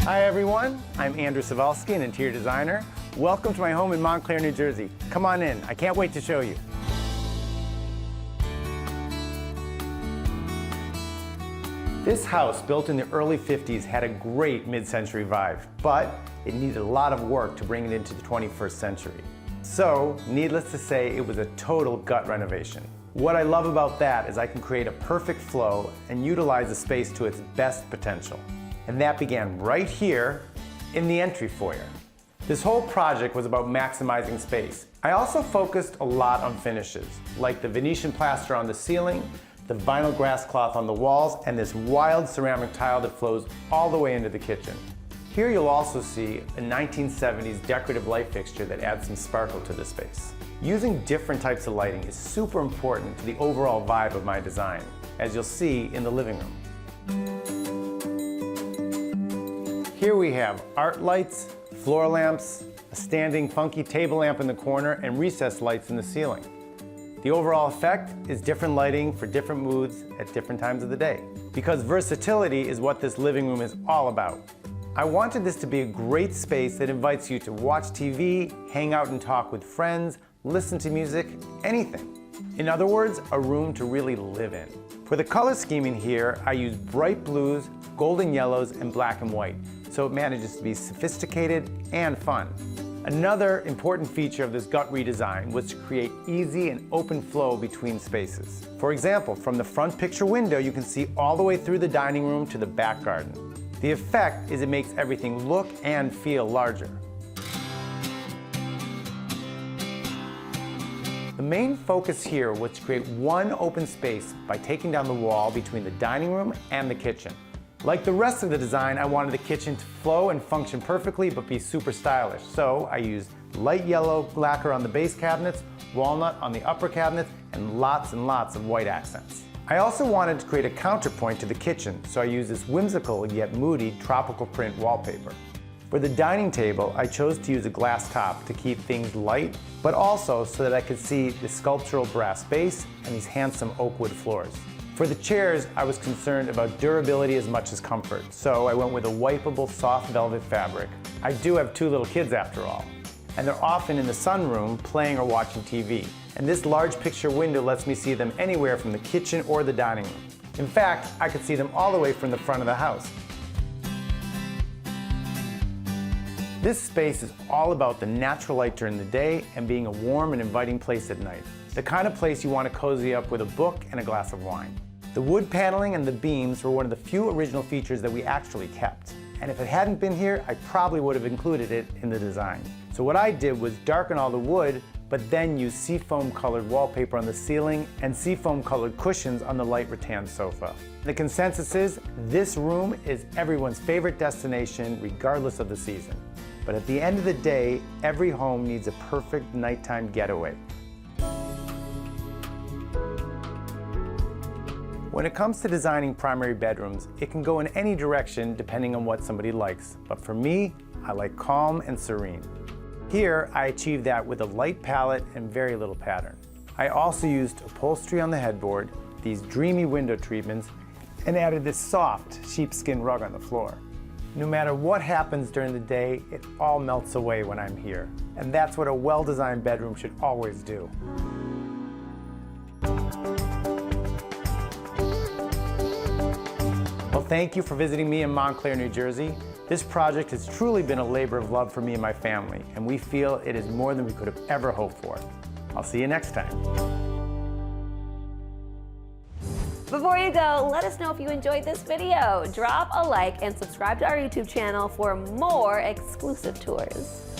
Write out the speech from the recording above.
Hi everyone, I'm Andrew Suvalsky, an interior designer. Welcome to my home in Montclair, New Jersey. Come on in, I can't wait to show you. This house, built in the early 50s, had a great mid-century vibe, but it needed a lot of work to bring it into the 21st century. So, needless to say, it was a total gut renovation. What I love about that is I can create a perfect flow and utilize the space to its best potential. And that began right here in the entry foyer. This whole project was about maximizing space. I also focused a lot on finishes, like the Venetian plaster on the ceiling, the vinyl grass cloth on the walls, and this wild ceramic tile that flows all the way into the kitchen. Here you'll also see a 1970s decorative light fixture that adds some sparkle to the space. Using different types of lighting is super important to the overall vibe of my design, as you'll see in the living room. Here we have art lights, floor lamps, a standing funky table lamp in the corner, and recessed lights in the ceiling. The overall effect is different lighting for different moods at different times of the day, because versatility is what this living room is all about. I wanted this to be a great space that invites you to watch TV, hang out and talk with friends, listen to music, anything. In other words, a room to really live in. For the color scheming here, I use bright blues, golden yellows, and black and white, so it manages to be sophisticated and fun. Another important feature of this gut redesign was to create easy and open flow between spaces. For example, from the front picture window, you can see all the way through the dining room to the back garden. The effect is it makes everything look and feel larger. The main focus here was to create one open space by taking down the wall between the dining room and the kitchen. Like the rest of the design, I wanted the kitchen to flow and function perfectly but be super stylish. So I used light yellow lacquer on the base cabinets, walnut on the upper cabinets, and lots of white accents. I also wanted to create a counterpoint to the kitchen, so I used this whimsical yet moody tropical print wallpaper. For the dining table, I chose to use a glass top to keep things light, but also so that I could see the sculptural brass base and these handsome oak wood floors. For the chairs, I was concerned about durability as much as comfort, so I went with a wipeable soft velvet fabric. I do have two little kids after all, and they're often in the sunroom playing or watching TV. And this large picture window lets me see them anywhere from the kitchen or the dining room. In fact, I could see them all the way from the front of the house. This space is all about the natural light during the day and being a warm and inviting place at night. The kind of place you want to cozy up with a book and a glass of wine. The wood paneling and the beams were one of the few original features that we actually kept. And if it hadn't been here, I probably would have included it in the design. So what I did was darken all the wood, but then use seafoam colored wallpaper on the ceiling and seafoam colored cushions on the light rattan sofa. The consensus is this room is everyone's favorite destination regardless of the season. But at the end of the day, every home needs a perfect nighttime getaway. When it comes to designing primary bedrooms, it can go in any direction depending on what somebody likes. But for me, I like calm and serene. Here, I achieved that with a light palette and very little pattern. I also used upholstery on the headboard, these dreamy window treatments, and added this soft sheepskin rug on the floor. No matter what happens during the day, it all melts away when I'm here. And that's what a well-designed bedroom should always do. Well, thank you for visiting me in Montclair, New Jersey. This project has truly been a labor of love for me and my family, and we feel it is more than we could have ever hoped for. I'll see you next time. Before you go, let us know if you enjoyed this video. Drop a like and subscribe to our YouTube channel for more exclusive tours.